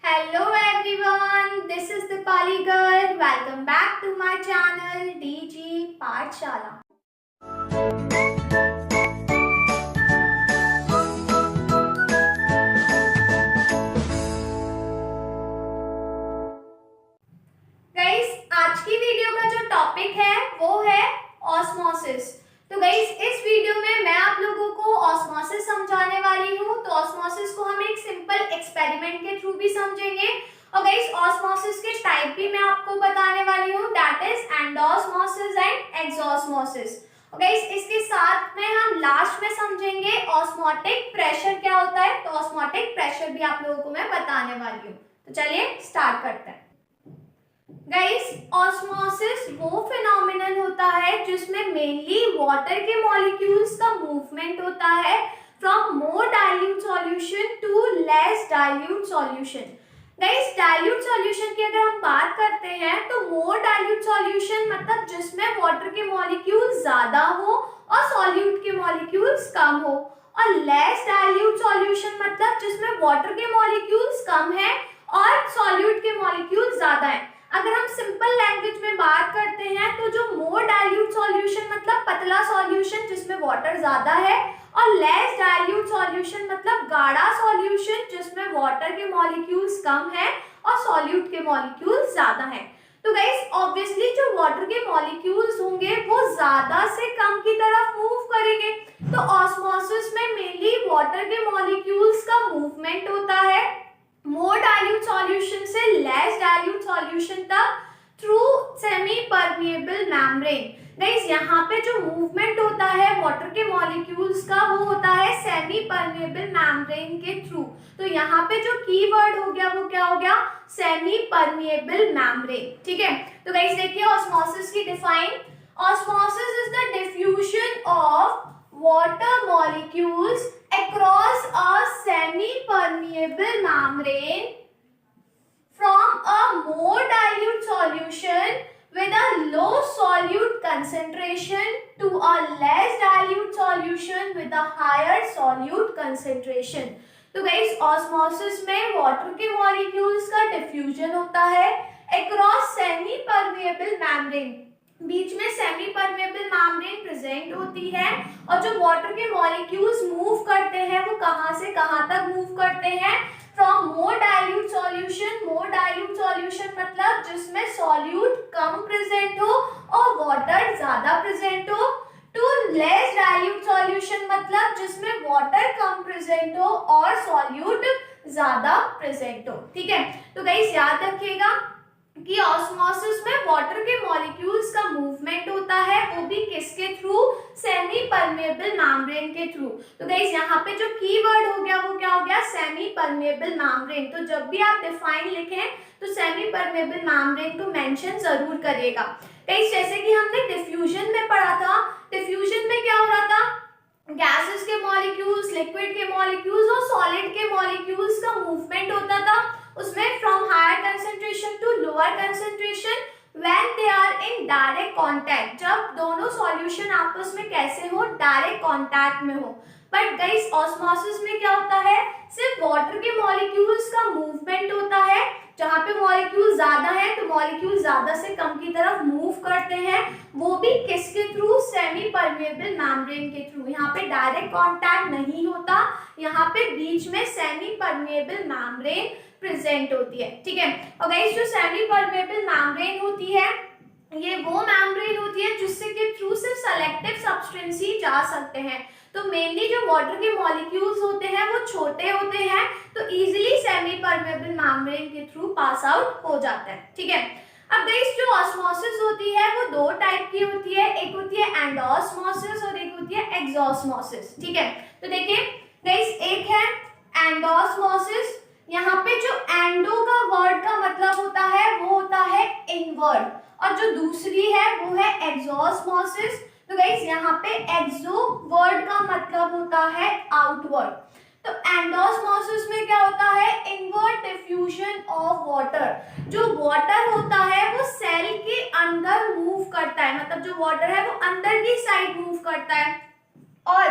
Hello everyone, this is Dipali girl. Welcome back to my channel DG Pathshala. Guys, आज की video का जो topic है वो है ऑस्मोसिस। तो गाइस, इस वीडियो में मैं आप लोगों को ऑस्मोसिस समझाने वाली हूँ। तो ऑस्मोसिस को हम एक सिंपल एक्सपेरिमेंट के थ्रू भी समझेंगे। और गाइस, ऑस्मोसिस के टाइप भी मैं आपको बताने वाली हूँ, that is endosmosis and exosmosis. और गाइस, इसके साथ में हम लास्ट में समझेंगे ऑस्मोटिक प्रेशर क्या होता है। तो ऑस्मोटिक प्रेशर भी आप लोगों को मैं बताने वाली हूँ। तो चलिए स्टार्ट करते हैं। गाइस, ऑस्मोसिस वो फिनोमिनन होता है जिसमें मेनली वाटर के मॉलिक्यूल्स का मूवमेंट होता है from more dilute solution to less dilute solution. Guys, dilute solution की अगर हम बात करते हैं तो मोर डाइल्यूट सॉल्यूशन मतलब जिसमें वाटर के मॉलिक्यूल्स ज्यादा हो और सॉल्यूट के मॉलिक्यूल्स कम हो, और लेस डाइल्यूट सॉल्यूशन मतलब जिसमें वाटर के मॉलिक्यूल्स कम है और सॉल्यूट के मॉलिक्यूल्स ज्यादा है। अगर हम सिंपल लैंग्वेज में बात करते हैं तो जो मोर डाइल्यूट सॉल्यूशन मतलब पतला सॉल्यूशन जिसमें वाटर ज्यादा है, और लेस डाइल्यूट सॉल्यूशन मतलब गाढ़ा सॉल्यूशन जिसमें वाटर के मॉलिक्यूल्स कम है और सॉल्यूट के मॉलिक्यूल्स ज्यादा है। तो गाइस, ऑब्वियसली जो वाटर के मॉलिक्यूल्स होंगे वो ज्यादा से कम की तरफ मूव करेंगे। तो ऑस्मोसिस में मेनली वाटर के मॉलिक्यूल्स का मूवमेंट होता है मोर डाइल्यूट सॉल्यूशन से लेस डाइल्यूट सॉल्यूशन तक through semi permeable membrane. Guys, यहाँ पे जो मूवमेंट होता है वाटर के मॉलिक्यूल्स का वो होता है सेमी परमिएबल मेम्ब्रेन के थ्रू। तो यहाँ पे जो कीवर्ड हो गया वो क्या हो गया, सेमी परमिएबल मेम्ब्रेन। ठीक है, तो गाइस देखिए ऑस्मोसिस की define, osmosis is the diffusion of water molecules across a semi-permeable membrane from a more dilute solution with a low solute concentration to a less dilute solution with a higher solute concentration। तो guys, osmosis में water के molecules का diffusion होता है across semi permeable membrane, बीच में semi permeable membrane present होती है, और जो वाटर के मॉलिक्यूल्स मूव करते हैं वो कहां से कहां तक मूव करते हैं, from more dilute solution, more dilute solution मतलब जिसमें सॉल्यूट कम प्रेजेंट हो और वाटर ज्यादा प्रेजेंट हो, टू लेस डाइल्यूट सॉल्यूशन मतलब जिसमें वाटर कम प्रेजेंट हो और सॉल्यूट ज्यादा प्रेजेंट हो। ठीक है, तो गाइस याद रखिएगा कि ऑस्मोसिस में वाटर के मॉलिक्यूल्स का मूवमेंट होता है, वो भी किसके थ्रू, सेमी परमेबल मेम्ब्रेन के थ्रू। तो गाइस, यहाँ पे जो कीवर्ड हो गया वो क्या हो गया, सेमी परमेबल मेम्ब्रेन। तो जब भी आप डिफाइन लिखें तो सेमी परमेबल मेम्ब्रेन को मेंशन जरूर करिएगा। गाइस, जैसे कि हमने डिफ्यूजन में पढ़ा था, डिफ्यूजन में क्या हो रहा था, गैसेस के मॉलिक्यूल्स, लिक्विड के मॉलिक्यूल्स और सॉलिड के मॉलिक्यूल्स का मूवमेंट होता था, उसमें from higher concentration to lower concentration when they are in direct contact, जब दोनों सॉल्यूशन आपस में कैसे हो, डायरेक्ट कांटेक्ट में हो। बट गाइस, ऑस्मोसिस में क्या होता है, सिर्फ वाटर के मॉलिक्यूल्स का मूवमेंट होता है, जहां पे मॉलिक्यूल ज्यादा है तो मॉलिक्यूल ज्यादा से कम की तरफ मूव करते हैं, वो भी किसके थ्रू, सेमी परमेबल मेम्ब्रेन के थ्रू। यहाँ पे डायरेक्ट कांटेक्ट नहीं होता, यहाँ पे बीच में सेमी परमेबल मेम्ब्रेन प्रेजेंट होती है। ठीक है, और गाइस, जो सेमी परमेबल मेम्ब्रेन होती है ये वो मेम्ब्रेन होती है जिससे के थ्रू सिर्फ सेलेक्टिव सब्सटेंस ही जा सकते हैं। तो मेनली जो वाटर के मॉलिक्यूल्स होते हैं वो छोटे होते हैं, तो इजीली सेमी परमेबल मेम्ब्रेन के थ्रू पास आउट हो जाते हैं। ठीक है, अब गाइस, जो ऑस्मोसिस होती है वो दो टाइप की होती है, एक होती है एंडोस्मोसिस और एक होती है एक्सोस्मोसिस। ठीक है, तो देखिए गाइस, एक है एंडोस्मोसिस, यहाँ पे जो एंडो का वर्ड का मतलब होता है वो होता है इनवर्ड, और जो दूसरी है वो है एक्सोस्मोसिस। तो गाइस, यहाँ पे एक्सो वर्ड का मतलब होता है आउटवर्ड। तो एंडोस्मोसिस में क्या होता है, इनवर्ड डिफ्यूजन ऑफ वाटर, जो वाटर होता है वो सेल के अंदर मूव करता है, मतलब जो वाटर है वो अंदर की साइड मूव करता है, और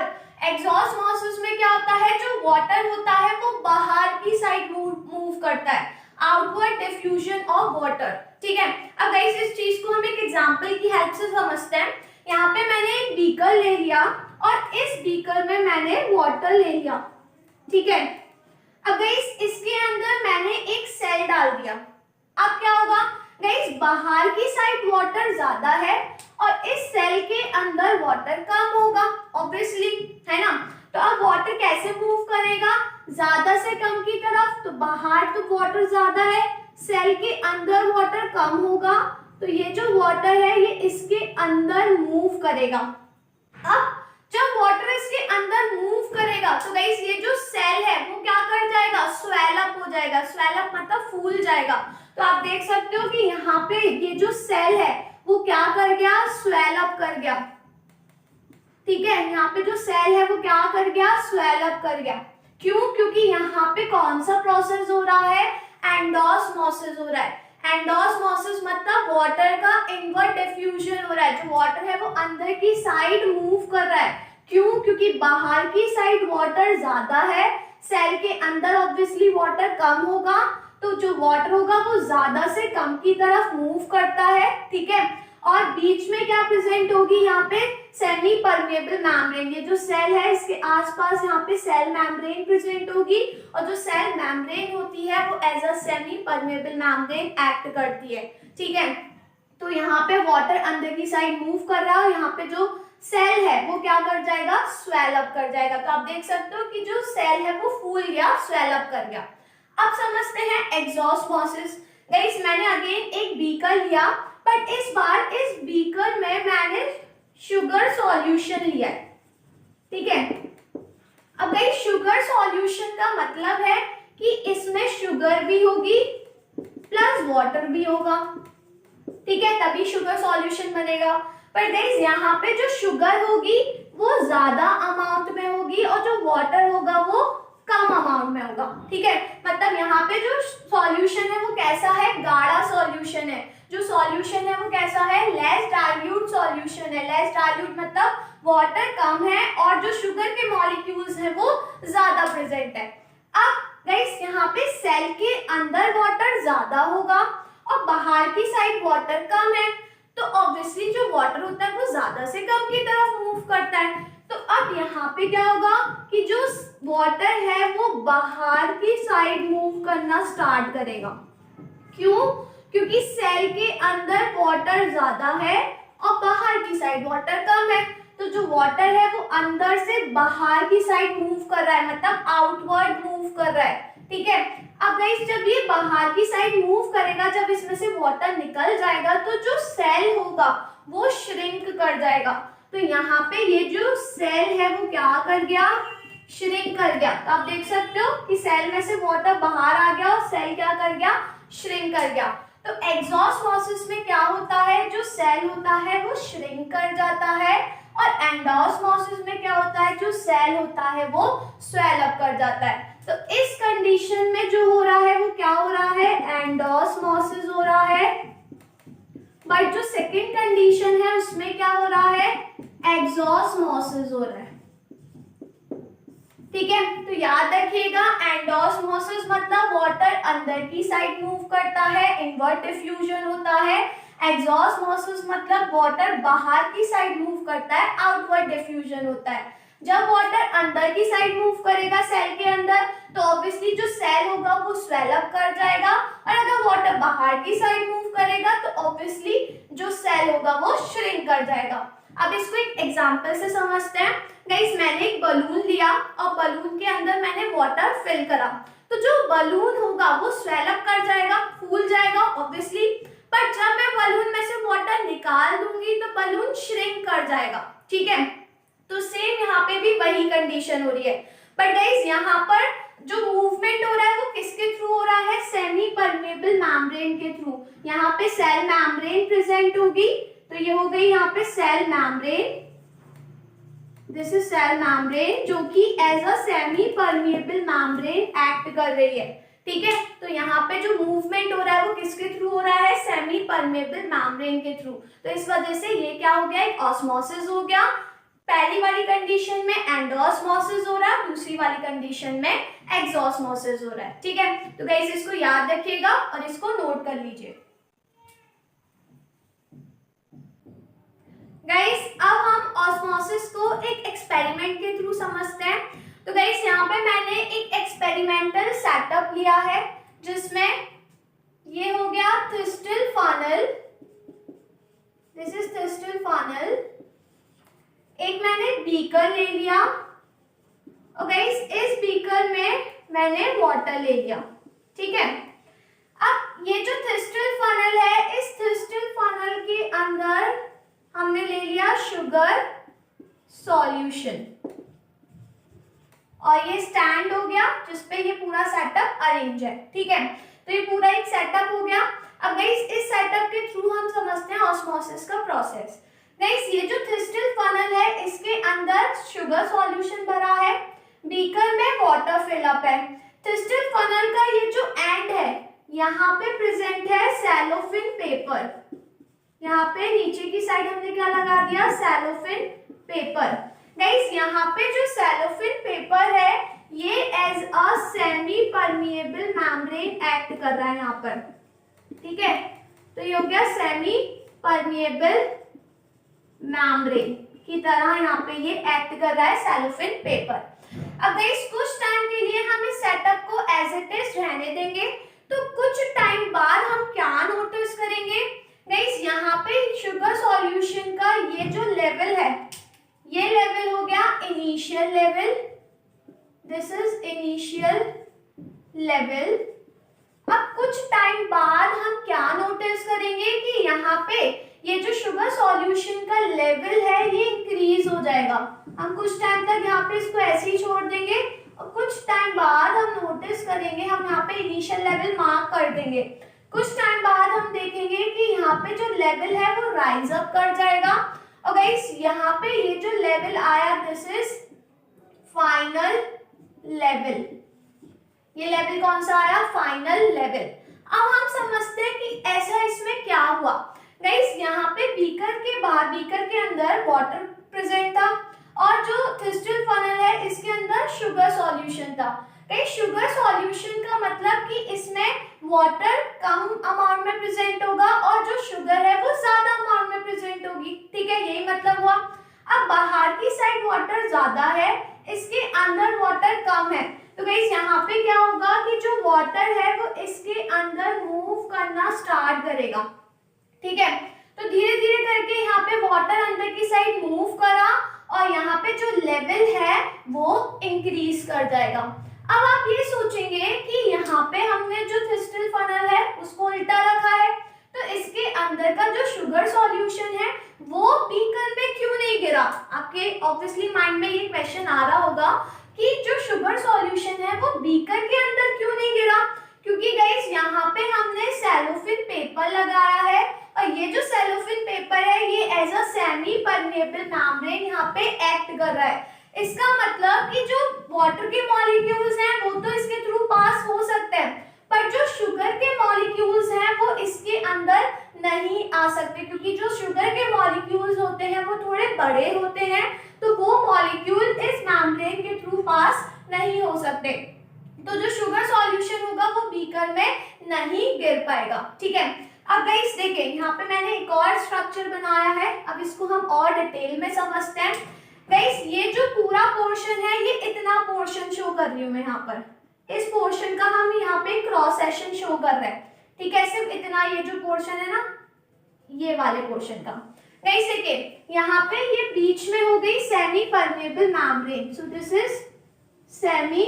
एक्सोस्मोसिस में क्या होता है, जो वाटर होता है वो बाहर की साइड मूव करता है। Outward diffusion of water. ठीक है, अब गाइस इस चीज को हम एक एग्जांपल की हेल्प से समझते हैं। यहाँ पे मैंने एक बीकर ले लिया और इस बीकर में मैंने वाटर ले लिया। ठीक है, अब गाइस इसके अंदर मैंने एक सेल डाल दिया। अब क्या होगा गाइस, बाहर की साइड वाटर ज्यादा है और इस सेल के अंदर वाटर कम होगा, ऑब्वियसली, है ना। तो अब वाटर कैसे मूव करेगा, ज्यादा से कम की तरफ। तो बाहर तो वाटर ज्यादा है, सेल के अंदर वाटर कम होगा, तो ये जो वाटर है ये इसके अंदर मूव करेगा। अब जब वाटर इसके अंदर मूव करेगा तो गाइस ये जो सेल है वो क्या कर जाएगा, स्वेल अप हो जाएगा। स्वेल अप मतलब फूल जाएगा। तो आप देख सकते हो कि यहाँ पे ये जो सेल है वो क्या कर गया, स्वेल अप कर गया। ठीक है, यहाँ पे जो सेल है वो क्या कर गया, स्वेल अप कर गया। क्यों? क्योंकि यहाँ पे कौन सा प्रोसेस हो रहा है, एंडोस्मोसिस हो रहा है। एंडोस्मोसिस मतलब वाटर का इनवर्ड डिफ्यूजन हो रहा है। जो वाटर है वो अंदर की साइड मूव कर रहा है। क्यों? क्योंकि बाहर की साइड वाटर ज्यादा है, सेल के अंदर ऑब्वियसली वाटर कम होगा, तो जो वाटर होगा वो ज्यादा से कम की तरफ मूव करता है। ठीक है, और बीच में क्या प्रेजेंट होगी, यहाँ पे सेमी परमेबल मेम्ब्रेन। ये जो सेल है इसके आसपास यहाँ पे सेल मेम्ब्रेन प्रेजेंट होगी, और जो सेल मेम्ब्रेन होती है वो as a semi permeable membrane act करती है। ठीक है, तो यहाँ पे वाटर अंदर की साइड मूव कर रहा है और यहाँ पे जो सेल है वो क्या कर जाएगा, स्वेल अप कर जाएगा। तो आप देख सकते हो कि जो सेल है वो फूल गया, स्वेल अप कर गया। अब समझते हैं एग्जॉस्मोसिस। गाइस मैंने अगेन एक बीकर लिया, बट इस बार इस बीकर में मैंने शुगर सॉल्यूशन लिया है। ठीक है, अब गाइस शुगर सॉल्यूशन का मतलब है कि इसमें शुगर भी होगी प्लस वाटर भी होगा। ठीक है, तभी शुगर सॉल्यूशन बनेगा। पर गाइस यहाँ पे जो शुगर होगी वो ज्यादा अमाउंट में होगी और जो वाटर होगा वो कम अमाउंट में होगा। ठीक है, मतलब यहाँ पे जो सॉल्यूशन है वो कैसा है, गाढ़ा सॉल्यूशन है। जो सॉल्यूशन है वो कैसा है, लेस डाइल्यूट सॉल्यूशन है। लेस डाइल्यूट मतलब वाटर कम है और जो शुगर के मॉलिक्यूल्स है वो ज्यादा प्रेजेंट है। अब गाइस यहाँ पे सेल के अंदर वाटर ज्यादा होगा और बाहर की साइड वाटर कम है, तो ऑब्वियसली जो वाटर होता है वो ज्यादा से कम की तरफ मूव करता है। तो अब यहाँ पे क्या होगा कि जो वाटर है वो बाहर की साइड मूव करना स्टार्ट करेगा। क्यों? क्योंकि सेल के अंदर वाटर ज्यादा है और बाहर की साइड वाटर कम है, तो जो वाटर है वो अंदर से बाहर की साइड मूव कर रहा है, मतलब आउटवर्ड मूव कर रहा है। ठीक है, अब गाइस जब ये बाहर की साइड मूव करेगा, जब इसमें से वाटर निकल जाएगा तो जो सेल होगा वो श्रिंक कर जाएगा। तो यहाँ पे ये जो सेल है वो क्या कर गया, श्रिंक कर गया। तो आप देख सकते हो कि सेल में से वाटर बाहर आ गया और सेल क्या कर गया, श्रिंक कर गया। तो एग्जॉस्मोसिस में क्या होता है, जो सेल होता है वो श्रिंक कर जाता है, और एंडोस्मोसिस में क्या होता है, जो सेल होता है वो स्वेल अप कर जाता है। तो इस कंडीशन में जो हो रहा है वो क्या हो रहा है, एंडोस्मोसिस हो रहा है। बट जो सेकंड कंडीशन है उसमें क्या हो रहा है, एग्जॉस्मोसिस हो रहा है। ठीक है, तो याद रखिएगा एंडोस्मोसिस मतलब वाटर अंदर की साइड मूव करता है, इनवर्ट डिफ्यूजन होता है। एग्जॉस्मोसिस मतलब वाटर बाहर की साइड मूव करता है, आउटवर्ड डिफ्यूजन होता है। जब वाटर अंदर की साइड मूव करेगा सेल के अंदर, तो ऑब्वियसली जो सेल होगा वो स्वेल अप कर जाएगा, और अगर वाटर बाहर की साइड मूव करेगा तो ऑब्वियसली जो सेल होगा वो श्रिंक कर जाएगा। अब इसको एक एग्जांपल से समझते हैं। गाइस मैंने एक बलून लिया और बलून के अंदर मैंने वाटर फिल करा, तो जो बलून होगा वो स्वेल अप कर जाएगा, फूल जाएगा ऑब्वियसली। पर जब मैं बलून में से वाटर निकाल दूंगी तो बलून श्रिंक कर जाएगा। ठीक है, तो सेम यहाँ पे भी वही कंडीशन हो रही है। बट गाइस यहाँ पर जो मूवमेंट हो रहा है वो किसके थ्रू हो रहा है, सेमी परमेबल मेम्ब्रेन के थ्रू। यहाँ पे सेल मेम्ब्रेन प्रेजेंट होगी, तो ये हो गई यहाँ पे cell membrane, this is cell membrane जो कि as a semi permeable membrane act कर रही है। ठीक है, तो यहाँ पे जो मूवमेंट हो रहा है वो किसके थ्रू हो रहा है, सेमी परमेबल मेम्ब्रेन के थ्रू। तो इस वजह से ये क्या हो गया, एक ऑस्मोसिस हो गया। पहली वाली कंडीशन में एंडोऑस्मोसिस हो रहा है, दूसरी वाली कंडीशन में एक्सोऑस्मोसिस हो रहा है। ठीक है, तो गाइस इसको याद रखिएगा और इसको नोट कर लीजिए। गाइस अब हम ऑस्मोसिस को एक एक्सपेरिमेंट के थ्रू समझते हैं। तो गाइस यहाँ पे मैंने एक एक्सपेरिमेंटल सेटअप लिया है जिसमें ये हो गया थिस्टिल फनल, दिस इज थिस्टिल फनल। एक मैंने बीकर ले लिया और गाइस इस बीकर में मैंने वाटर ले लिया। ठीक है, अब ये जो थिस्टिल फनल है, इस थिस्टिल फनल के अंदर हमने ले लिया शुगर सॉल्यूशन और ये स्टैंड हो गया जिसपे ये पूरा सेटअप अरेंज है। ठीक है, तो ये पूरा एक सेटअप हो गया। अब गाइस इस सेटअप के थ्रू हम समझते हैं ऑस्मोसिस का प्रोसेस। गाइस ये जो थिस्टिल फनल है इसके अंदर शुगर सॉल्यूशन भरा है, बीकर में वाटर फिलअप है। थिस्टिल फनल का ये जो एंड है यहाँ पे प्रेजेंट है सेलोफिन पेपर, यहाँ पे नीचे की साइड हमने क्या लगा दिया, सेलोफिन पेपर। गाइस यहाँ पे जो सेलोफिन पेपर है ये as a semi permeable membrane act कर रहा है यहाँ पर। ठीक है, तो ये हो गया सेमी परमिएबल मेम्ब्रेन की तरह यहाँ पे ये एक्ट कर रहा है सेलोफिन पेपर। अब गाइस कुछ टाइम के लिए हम इस सेटअप को एज इट इज रहने देंगे, तो कुछ टाइम बाद हम क्या नोटिस करेंगे गाइस, यहाँ पे शुगर सॉल्यूशन का ये जो लेवल है ये लेवल हो गया initial level, this is initial level. अब कुछ टाइम बाद हम क्या नोटिस करेंगे कि यहाँ पे ये जो शुगर सॉल्यूशन का लेवल है ये इंक्रीज हो जाएगा। हम कुछ टाइम तक यहाँ पे इसको ऐसे ही छोड़ देंगे और कुछ टाइम बाद हम नोटिस करेंगे, हम यहाँ पे इनिशियल लेवल मार्क कर देंगे। कुछ टाइम बाद हम देखेंगे कि यहाँ पे जो लेवल है वो राइज अप कर जाएगा और गाइस यहाँ पे ये जो लेवल आया दिस इज फाइनल लेवल। ये लेवल कौन सा आया, फाइनल लेवल। अब हम समझते हैं कि ऐसा इसमें क्या हुआ। गाइस यहाँ पे बीकर के बाहर, बीकर के अंदर वाटर प्रेजेंट था और जो थिस्टिल फनल है इसके अंदर शुगर सॉल्यूशन था। गाइस शुगर सॉल्यूशन का मतलब कि इसमें वाटर कम अमाउंट में प्रेजेंट होगा और जो शुगर है वो ज्यादा अमाउंट में प्रेजेंट होगी। ठीक है, यही मतलब हुआ। अब बाहर की साइड वाटर ज्यादा है, इसके अंदर वाटर कम है, तो गाइस यहाँ पे क्या होगा कि जो वाटर है वो इसके अंदर मूव करना स्टार्ट करेगा। ठीक है, तो धीरे धीरे करके यहाँ पे वाटर अंदर की साइड मूव करा और यहाँ पे जो लेवल है वो इंक्रीज कर जाएगा। अब आप ये सोचेंगे कि यहाँ पे हमने जो थिस्टिल फनल है उसको उल्टा रखा है, तो इसके अंदर का जो शुगर सॉल्यूशन है वो बीकर में क्यों नहीं गिरा। आपके ऑब्वियसली माइंड में ये क्वेश्चन आ रहा होगा कि जो शुगर सॉल्यूशन है वो बीकर के अंदर क्यों नहीं गिरा, क्योंकि गाइस यहाँ पे हमने सेलोफिन पेपर लगाया है और ये जो सेलोफिन पेपर है ये as a semi permeable membrane यहाँ पे एक्ट कर रहा है। इसका मतलब कि जो वाटर के मॉलिक्यूल्स हैं वो तो इसके थ्रू पास हो सकते हैं, पर जो शुगर के मॉलिक्यूल्स हैं वो इसके अंदर नहीं आ सकते, क्योंकि जो शुगर के मॉलिक्यूल्स होते हैं वो थोड़े बड़े होते हैं, तो वो मॉलिक्यूल इस मेम्ब्रेन के थ्रू पास नहीं हो सकते, तो जो शुगर सॉल्यूशन होगा वो बीकर में नहीं गिर पाएगा। ठीक है, अब गाइस देखिए यहाँ पे मैंने एक और स्ट्रक्चर बनाया है, अब इसको हम और डिटेल में समझते हैं। गाइस ये जो पूरा पोर्शन है ये इतना पोर्शन शो कर रही हूँ मैं यहाँ पर, इस पोर्शन का हम यहाँ पे क्रॉस सेक्शन शो कर रहे हैं। ठीक है, सिर्फ इतना ये जो पोर्शन है ना ये वाले पोर्शन का। गाइस देखिए यहाँ पे ये बीच में हो गई semi permeable membrane, so this is semi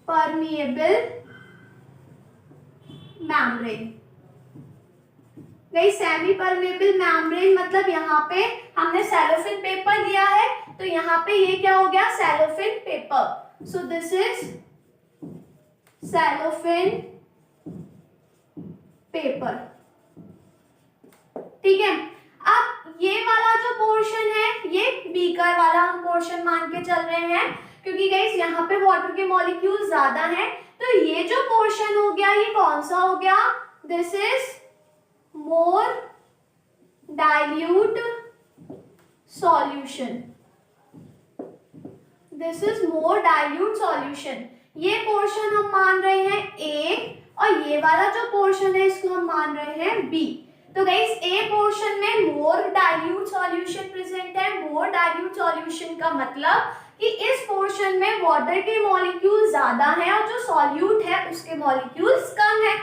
permeable membrane. Guys semi permeable membrane मतलब यहाँ पे हमने सेलोफिन पेपर लिया है, तो यहाँ पे ये क्या हो गया, cellophane paper, so this is cellophane paper. ठीक है, अब ये वाला जो पोर्शन है ये बीकर वाला हम पोर्शन मान के चल रहे हैं, क्योंकि गाइस यहाँ पे वाटर के मॉलिक्यूल ज्यादा हैं, तो ये जो पोर्शन हो गया ये कौन सा हो गया, this is more dilute solution, this is more dilute solution. ये पोर्शन हम मान रहे हैं A और ये वाला जो पोर्शन है इसको हम मान रहे हैं B। तो गाइस A पोर्शन में मोर डाइल्यूट सॉल्यूशन प्रेजेंट है। मोर डाइल्यूट सॉल्यूशन का मतलब कि इस पोर्शन में वाटर के मॉलिक्यूल ज्यादा हैं और जो सॉल्यूट है उसके मॉलिक्यूल्स कम है।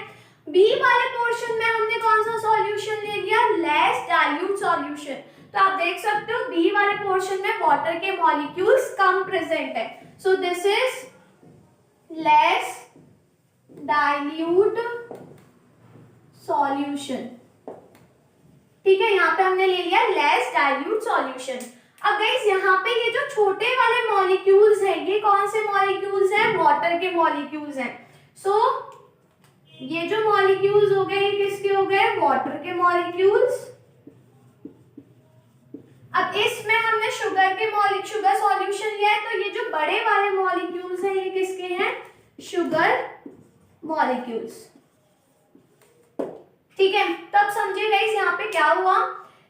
B वाले पोर्शन में हमने कौन सा सॉल्यूशन ले लिया, लेस डाइल्यूट सॉल्यूशन। तो आप देख सकते हो B वाले पोर्शन में वाटर के मॉलिक्यूल्स कम प्रेजेंट है। So this is less dilute solution. ठीक है, यहाँ पे हमने ले लिया लेस डाइल्यूट सॉल्यूशन। अब गाइस यहाँ पे ये जो छोटे वाले मॉलिक्यूल्स हैं ये कौन से मॉलिक्यूल्स हैं, वाटर के मॉलिक्यूल्स हैं। सो ये जो मॉलिक्यूल्स हो गए ये किसके हो गए, वाटर के मॉलिक्यूल्स। अब इसमें हमने शुगर सॉल्यूशन लिया है, तो ये जो बड़े वाले मॉलिक्यूल्स हैं ये किसके हैं, शुगर मॉलिक्यूल्स। ठीक है, तब समझिए गाइस यहाँ पे क्या हुआ,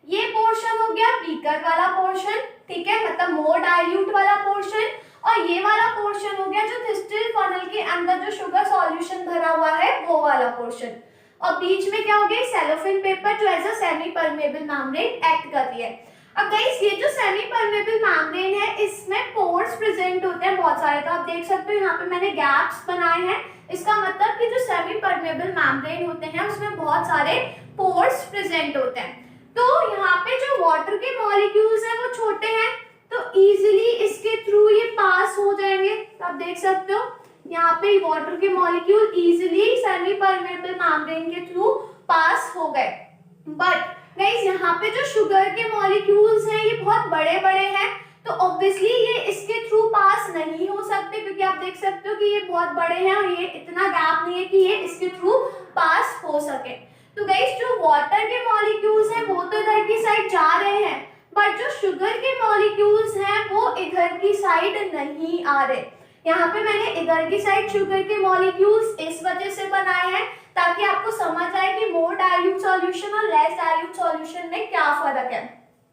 ये पोर्शन हो गया बीकर वाला पोर्शन, ठीक है, मतलब मोर डाइल्यूट वाला पोर्शन, और ये वाला पोर्शन हो गया जो थिस्टिल फनल के अंदर जो शुगर सॉल्यूशन भरा हुआ है वो वाला पोर्शन। और बीच में क्या हो गया, सेलोफेन पेपर जो as a semi permeable membrane act कर रही है। अब गाइस ये जो सेमी परमेबल मेम्ब्रेन है इसमें पोर्स प्रेजेंट होते हैं बहुत सारे। तो आप देख सकते हो यहाँ पे मैंने गैप्स बनाए हैं, इसका मतलब कि जो सेमी परमेबल मेम्ब्रेन होते हैं उसमें बहुत सारे पोर्स प्रेजेंट होते हैं। तो यहाँ पे जो वाटर के मॉलिक्यूल्स हैं वो छोटे हैं तो इजीली इसके थ्रू ये पास हो जाएंगे। तो आप देख सकते हो यहाँ पे वाटर के molecule easily semi permeable membrane के थ्रू पास हो गए। बट गाइस यहाँ पे जो शुगर के मॉलिक्यूल्स हैं ये बहुत बड़े बड़े हैं, तो ऑब्वियसली ये इसके थ्रू पास नहीं हो सकते, क्योंकि आप देख सकते हो कि ये बहुत बड़े हैं और ये इतना गैप नहीं है कि ये इसके थ्रू पास हो सके। तो गाइस जो वाटर के मॉलिक्यूल्स हैं वो तो इधर की साइड जा रहे हैं, बट जो शुगर के मॉलिक्यूल्स हैं वो इधर की साइड नहीं आ रहे। यहाँ पे मैंने इधर की साइड शुगर के मॉलिक्यूल्स इस वजह से बनाए हैं ताकि आपको समझ आए कि मोर डाइल्यूट सॉल्यूशन और लेस डाइल्यूट सॉल्यूशन में क्या फर्क है।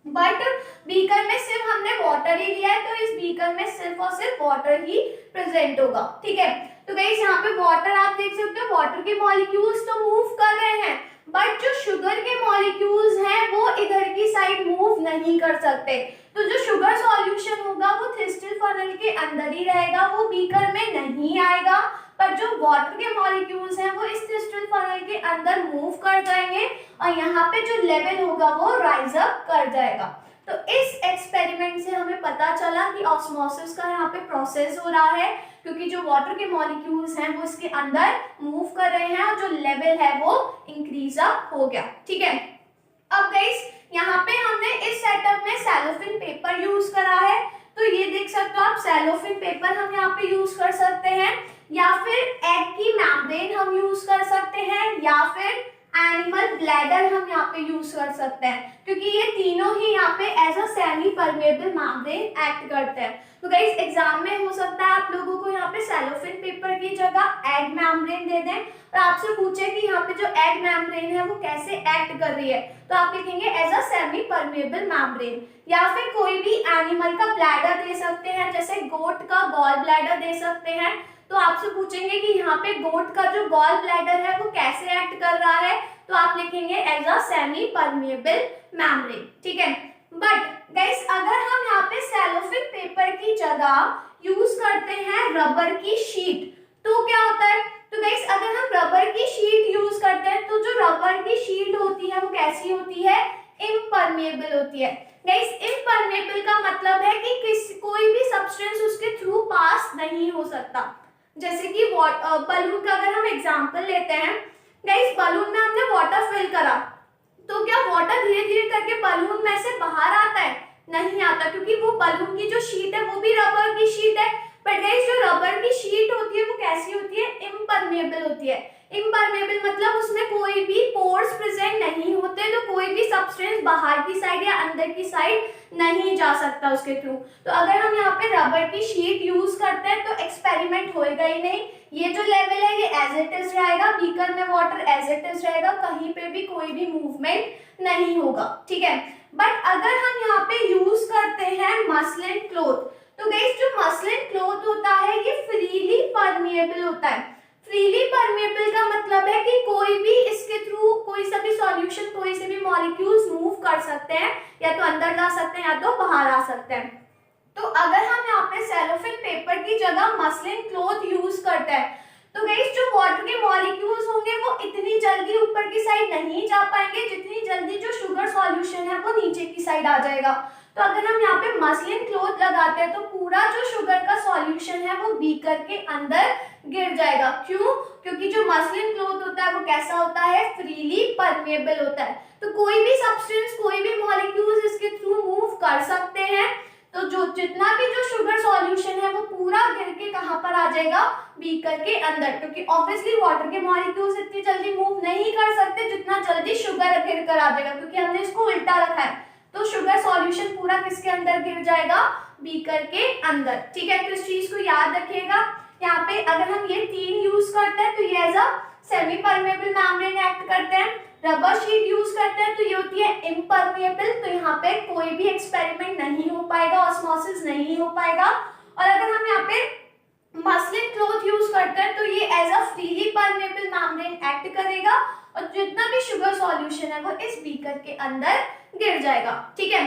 बट बीकर में सिर्फ हमने वाटर ही लिया है, तो इस बीकर में सिर्फ और सिर्फ वाटर ही प्रेजेंट होगा। ठीक है, तो गाइस यहाँ पे वाटर आप देख सकते हो, वाटर के मॉलिक्यूल्स तो मूव कर रहे हैं, बट जो शुगर के मॉलिक्यूल्स हैं वो इधर की साइड मूव नहीं कर सकते। तो जो शुगर सॉल्यूशन होगा वो थिस्टिल फनल के अंदर ही रहेगा, वो बीकर में नहीं आएगा। पर जो वाटर के मॉलिक्यूल्स हैं वो इस थिस्टिल फनल के अंदर मूव कर जाएंगे और यहाँ पे जो लेवल होगा वो राइज अप कर जाएगा। तो इस एक्सपेरिमेंट से हमें पता चला कि ऑस्मोसिस का यहाँ पे प्रोसेस हो रहा है, क्योंकि जो वाटर के मॉलिक्यूल्स हैं वो इसके अंदर मूव कर रहे हैं और जो लेवल है वो इंक्रीज अप हो गया। ठीक है, अब गाइस यहाँ पे हमने इस सेटअप में सेलोफेन पेपर यूज करा है, तो ये देख सकते हो आप, सेलोफेन पेपर हम यहाँ पे यूज कर सकते हैं, या फिर एग की मेम्ब्रेन हम यूज कर सकते हैं, या फिर एनिमल ब्लैडर हम यहाँ पे यूज कर सकते हैं, क्योंकि ये तीनों ही यहाँ पे as a semi permeable membrane act करते हैं। तो गाइस एग्जाम में हो सकता है आप लोगों को यहाँ पे सेलोफेन पेपर की जगह एग मेम्ब्रेन दे दें और आपसे पूछे कि यहाँ पे जो एग मेम्ब्रेन है वो कैसे एक्ट कर रही है, तो आप लिखेंगे as a semi permeable membrane. या फिर कोई भी एनिमल का ब्लैडर दे सकते हैं, जैसे गोट का गॉल ब्लैडर दे सकते हैं, तो आपसे पूछेंगे कि यहाँ पे गोट का जो गॉल ब्लैडर है वो कैसे एक्ट कर रहा है, तो आप लिखेंगे as a semi permeable membrane. ठीक है, बट गाइस अगर हम यहाँ पे सेलोफेन पेपर की जगह यूज करते हैं रबर की शीट, तो क्या होता है, तो गाइस अगर हम रबर की शीट यूज करते हैं तो जो रबर की शीट होती है वो कैसी होती है, इम्परमेबल होती है। गाइस इम्परमेबल का मतलब है कि कोई भी सब्सटेंस उसके थ्रू पास नहीं हो सकता। जैसे कि बलून का अगर हम एग्जांपल लेते हैं, गाइस बलून में हमने वाटर फिल करा, तो क्या वाटर धीरे धीरे करके बलून में से बाहर आता है, नहीं आता, क्योंकि वो बलून की जो शीट है वो भी रबर की शीट है। बट गाइस जो रबर की शीट होती है वो कैसी होती है, इम्परमेबल होती है। इम्परमेबल मतलब उसमें कोई भी पोर्स प्रेजेंट नहीं होते, तो कोई भी सब्सटेंस बाहर की साइड या अंदर की साइड नहीं जा सकता उसके थ्रू। तो अगर हम यहाँ पे रबर की शीट यूज करते हैं तो एक्सपेरिमेंट होएगा ही नहीं, ये जो लेवल है ये एज इट इज रहेगा, बीकर में वाटर एज इट इज रहेगा, कहीं पे भी कोई भी मूवमेंट नहीं होगा। ठीक है, बट अगर हम यहाँ पे यूज करते हैं मसलिन क्लॉथ, तो गाइस जो मसलिन क्लॉथ होता है ये फ्रीली परमिएबल होता है। फ्रीली परमिएबल का मतलब है कि कोई भी इसके थ्रू कोई सा भी सॉल्यूशन, कोई से भी मॉलिक्यूल्स मूव कर सकते हैं, या तो अंदर जा सकते हैं या तो बाहर आ सकते हैं। तो अगर हम यहाँ पे सेलोफेन पेपर की जगह मसलिन क्लॉथ यूज करते हैं, तो गाइस जो वाटर के मॉलिक्यूल्स होंगे वो इतनी जल्दी ऊपर की साइड नहीं जा पाएंगे जितनी जल्दी जो शुगर सॉल्यूशन है वो नीचे की साइड आ जाएगा। तो अगर हम यहाँ पे मसलिन क्लॉथ लगाते हैं तो पूरा जो शुगर का सॉल्यूशन है वो बीकर के अंदर गिर जाएगा। क्यों? क्योंकि जो मसलिन क्लॉथ होता है वो कैसा होता है, फ्रीली परमेबल होता है। तो कोई भी सब्सटेंस, कोई भी मॉलिक्यूल्स इसके थ्रू मूव कर सकते हैं। तो जो जितना भी जो शुगर सॉल्यूशन है वो पूरा गिर के कहाँ पर आ जाएगा, बीकर के अंदर, क्योंकि ऑब्वियसली वाटर के मॉलिक्यूल्स इतनी जल्दी मूव नहीं कर सकते जितना जल्दी शुगर गिर कर आ जाएगा, क्योंकि हमने इसको उल्टा रखा है। तो शुगर सॉल्यूशन पूरा किसके अंदर गिर जाएगा, बीकर के अंदर। ठीक है, तो इस चीज को याद रखिएगा। यहाँ पे अगर हम ये तीन यूज करते हैं तो ये as a semi permeable membrane act करते हैं। रबर शीट यूज करते हैं तो ये होती है इम्परमेबल, तो यहाँ पे कोई भी एक्सपेरिमेंट नहीं हो पाएगा, ऑस्मोसिस नहीं हो पाएगा। और अगर हम यहाँ पे मसलिन क्लॉथ यूज करते हैं तो ये as a freely permeable membrane act करेगा और जितना भी शुगर सॉल्यूशन है वो इस बीकर के अंदर गिर जाएगा। ठीक है,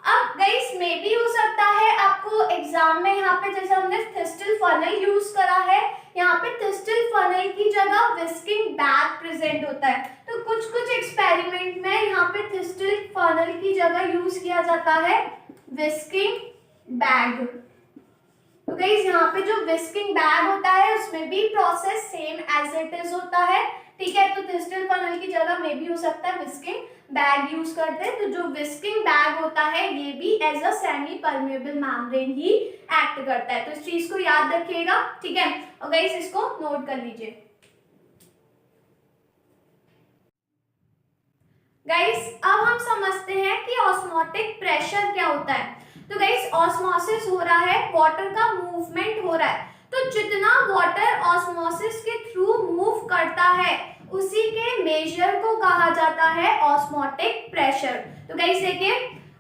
अब गाइस मे भी हो सकता है आपको एग्जाम में यहाँ पे जैसे हमने थिस्टिल फनल यूज करा है, यहाँ पे थिस्टिल फनल की जगह विस्किंग बैग प्रेजेंट होता है। तो कुछ कुछ एक्सपेरिमेंट में यहाँ पे थिस्टिल फनल की जगह यूज किया जाता है विस्किंग बैग। तो गाइस यहाँ पे जो विस्किंग बैग होता है उसमें भी process same as it is होता है। ठीक है, तो थिस्टिल फनल की जगह में भी हो सकता है विस्किंग बैग यूज करते हैं। तो जो विस्किंग बैग होता है ये भी as a semi permeable membrane ही एक्ट करता है। तो इस चीज को याद रखिएगा। ठीक है, और गाइस इसको नोट कर लीजिए। गाइस अब हम समझते हैं कि ऑस्मोटिक प्रेशर क्या होता है। तो गाइस ऑस्मोसिस हो रहा है, वाटर का मूवमेंट हो रहा है, तो जितना वाटर ऑस्मोसिस के थ्रू मूव करता है उसी के मेजर को कहा जाता है ऑस्मोटिक प्रेशर। तो गाइस देखिए,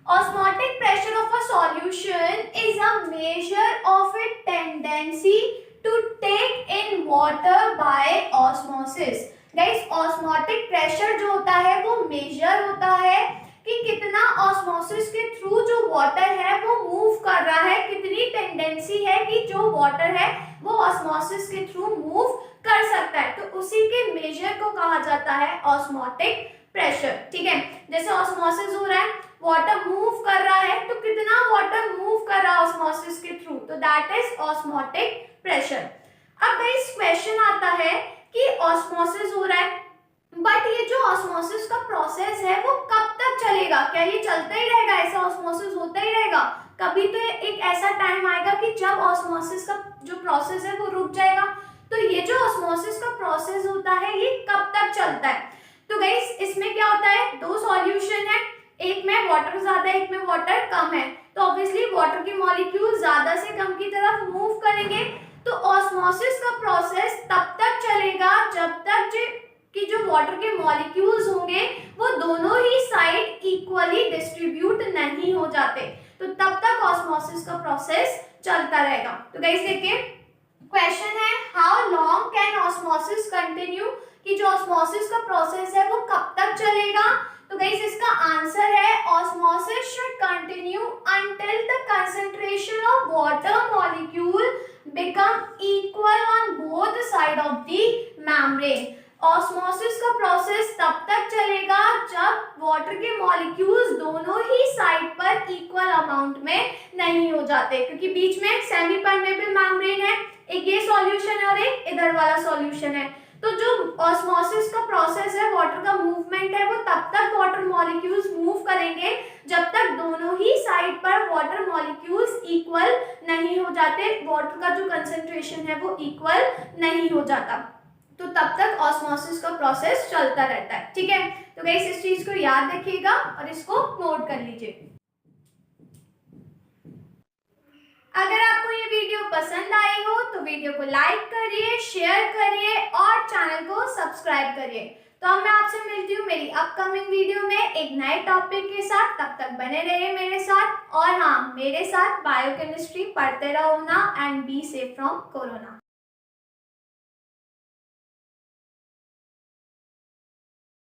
osmotic pressure of a solution is a measure of it tendency to take in water by osmosis. Guys osmotic pressure जो होता है वो मेजर होता है कि कितना ऑस्मोसिस के थ्रू जो वाटर है वो मूव कर रहा है, कितनी टेंडेंसी है कि जो वाटर है वो ऑस्मोसिस के थ्रू मूव कर सकता है। तो उसी के मेजर को कहा जाता है ऑस्मोटिक प्रेशर। ठीक है, जैसे ऑस्मोसिस हो रहा है, वाटर मूव कर रहा है, तो कितना वाटर मूव कर रहा है ऑस्मोसिस के थ्रू, तो दैट इज ऑस्मोटिक प्रेशर। अब इस क्वेश्चन आता है कि ऑस्मोसिस हो रहा है, बट ये जो ऑस्मोसिस का प्रोसेस है वो कब तक चलेगा? क्या ये चलता ही रहेगा, ऐसा ऑस्मोसिस होता ही रहेगा? कभी तो एक ऐसा टाइम आएगा कि जब ऑस्मोसिस का जो प्रोसेस है वो रुक जाएगा। तो ये जो ऑस्मोसिस का प्रोसेस होता है ये कब तक चलता है? तो गाइस इसमें क्या होता है, दो सॉल्यूशन है, एक में वाटर ज्यादा है, एक में वाटर कम है। तो ऑब्वियसली वाटर के मॉलिक्यूल ज्यादा से कम की तरफ मूव करेंगे। तो ऑस्मोसिस का प्रोसेस तब तक चलेगा जब तक कि जो वाटर के मॉलिक्यूल्स होंगे वो दोनों ही साइड इक्वली डिस्ट्रीब्यूट नहीं हो जाते, तो तब तक ऑस्मोसिस का प्रोसेस चलता रहेगा। तो गाइस देखिए, क्वेश्चन है how long can osmosis continue, कि जो ऑस्मोसिस का प्रोसेस है वो कब तक चलेगा? तो गाइस इसका आंसर है osmosis should continue until the concentration of water molecule become equal on both side of the membrane. Osmosis का प्रोसेस तब तक चलेगा जब वाटर के मॉलिक्यूल्स दोनों ही साइड पर इक्वल अमाउंट में नहीं हो जाते, क्योंकि बीच में सेमी परमेबल मेम्ब्रेन है, एक ये सॉल्यूशन है और एक इधर वाला सॉल्यूशन है। तो जो ऑस्मोसिस का प्रोसेस है, वाटर का मूवमेंट है, वो तब तक वाटर मॉलिक्यूल्स मूव करेंगे जब तक दोनों ही साइड पर वाटर मॉलिक्यूल्स इक्वल नहीं हो जाते, वाटर का जो कंसंट्रेशन है वो इक्वल नहीं हो जाता, तो तब तक ऑस्मोसिस का प्रोसेस चलता रहता है। ठीक है, तो गाइस इस चीज को याद रखिएगा और इसको नोट कर लीजिए। अगर आपको ये वीडियो पसंद आई हो तो वीडियो को लाइक करिए, शेयर करिए और चैनल को सब्सक्राइब करिए। तो अब मैं आपसे मिलती हूँ मेरी अपकमिंग वीडियो में एक नए टॉपिक के साथ। तब तक बने रहिए मेरे साथ, और हाँ, मेरे साथ बायोकेमिस्ट्री पढ़ते रहो ना, and be safe from corona.